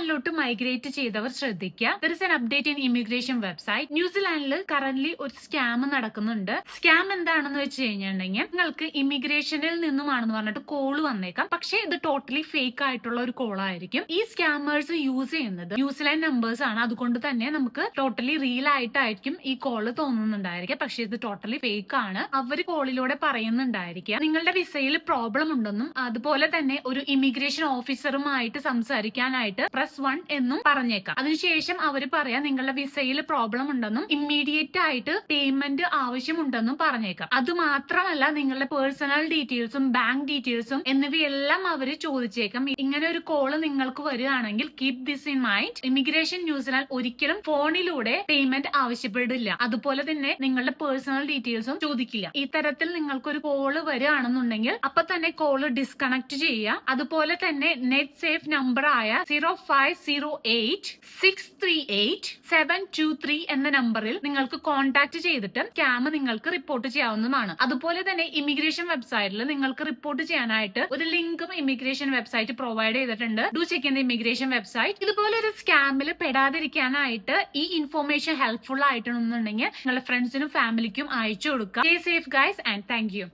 ന്യൂസിലാൻഡിലോട്ട് migrate ചെയ്തവർ ശ്രദ്ധിക്കുക. There is an update in immigration website. ന്യൂസിലാൻഡിൽ കറന്റ് ഒരു സ്കാം നടക്കുന്നുണ്ട്. സ്കാം എന്താണെന്ന് വെച്ച് കഴിഞ്ഞിട്ടുണ്ടെങ്കിൽ നിങ്ങൾക്ക് ഇമിഗ്രേഷനിൽ നിന്നുമാണെന്ന് പറഞ്ഞിട്ട് കോള് വന്നേക്കാം. പക്ഷെ ഇത് ടോട്ടലി ഫേക്ക് ആയിട്ടുള്ള ഒരു കോൾ ആയിരിക്കും. ഈ സ്കാമേഴ്സ് യൂസ് ചെയ്യുന്നത് ന്യൂസിലാൻഡ് നമ്പേഴ്സ് ആണ്. അതുകൊണ്ട് തന്നെ നമുക്ക് ടോട്ടലി റിയൽ ആയിട്ടായിരിക്കും ഈ കോള് തോന്നുന്നുണ്ടായിരിക്കും. പക്ഷെ ഇത് ടോട്ടലി ഫേക്ക് ആണ്. അവര് കോളിലൂടെ പറയുന്നുണ്ടായിരിക്കുക നിങ്ങളുടെ വിസയിൽ പ്രോബ്ലം ഉണ്ടെന്നും അതുപോലെ തന്നെ ഒരു ഇമിഗ്രേഷൻ ഓഫീസറുമായിട്ട് സംസാരിക്കാനായിട്ട് +1 എന്നും പറഞ്ഞേക്കാം. അതിനുശേഷം അവർ പറയാം നിങ്ങളുടെ വിസയിൽ പ്രോബ്ലം ഉണ്ടെന്നും ഇമ്മീഡിയറ്റ് ആയിട്ട് പേയ്മെന്റ് ആവശ്യമുണ്ടെന്നും പറഞ്ഞേക്കാം. അത് മാത്രമല്ല നിങ്ങളുടെ പേഴ്സണൽ ഡീറ്റെയിൽസും ബാങ്ക് ഡീറ്റെയിൽസും എന്നിവയെല്ലാം അവര് ചോദിച്ചേക്കാം. ഇങ്ങനെ ഒരു കോള് നിങ്ങൾക്ക് വരികയാണെങ്കിൽ keep this in mind. Immigration New Zealand ഒരിക്കലും ഫോണിലൂടെ പേയ്മെന്റ് ആവശ്യപ്പെടില്ല. അതുപോലെ തന്നെ നിങ്ങളുടെ പേഴ്സണൽ ഡീറ്റെയിൽസും ചോദിക്കില്ല. ഈ തരത്തിൽ നിങ്ങൾക്കൊരു കോള് വരികയാണെന്നുണ്ടെങ്കിൽ അപ്പൊ തന്നെ കോള് ഡിസ്കണക്ട് ചെയ്യുക. അതുപോലെ തന്നെ നെറ്റ് സേഫ് നമ്പർ ആയ 0508638723 എന്ന നമ്പറിൽ നിങ്ങൾക്ക് കോൺടാക്ട് ചെയ്തിട്ട് സ്കാം നിങ്ങൾക്ക് റിപ്പോർട്ട് ചെയ്യാവുന്നതാണ്. അതുപോലെ തന്നെ ഇമിഗ്രേഷൻ വെബ്സൈറ്റിൽ നിങ്ങൾക്ക് റിപ്പോർട്ട് ചെയ്യാനായിട്ട് ഒരു ലിങ്കും ഇമിഗ്രേഷൻ വെബ്സൈറ്റ് പ്രൊവൈഡ് ചെയ്തിട്ടുണ്ട്. Do check in the immigration website. ഇതുപോലെ ഒരു സ്കാമിൽ പെടാതിരിക്കാനായിട്ട് ഈ ഇൻഫോർമേഷൻ ഹെൽപ്ഫുൾ ആയിട്ടുണ്ടെന്നുണ്ടെങ്കിൽ നിങ്ങളുടെ ഫ്രണ്ട്സിനും ഫാമിലിക്കും അയച്ചു കൊടുക്കുക. Stay safe guys and thank you.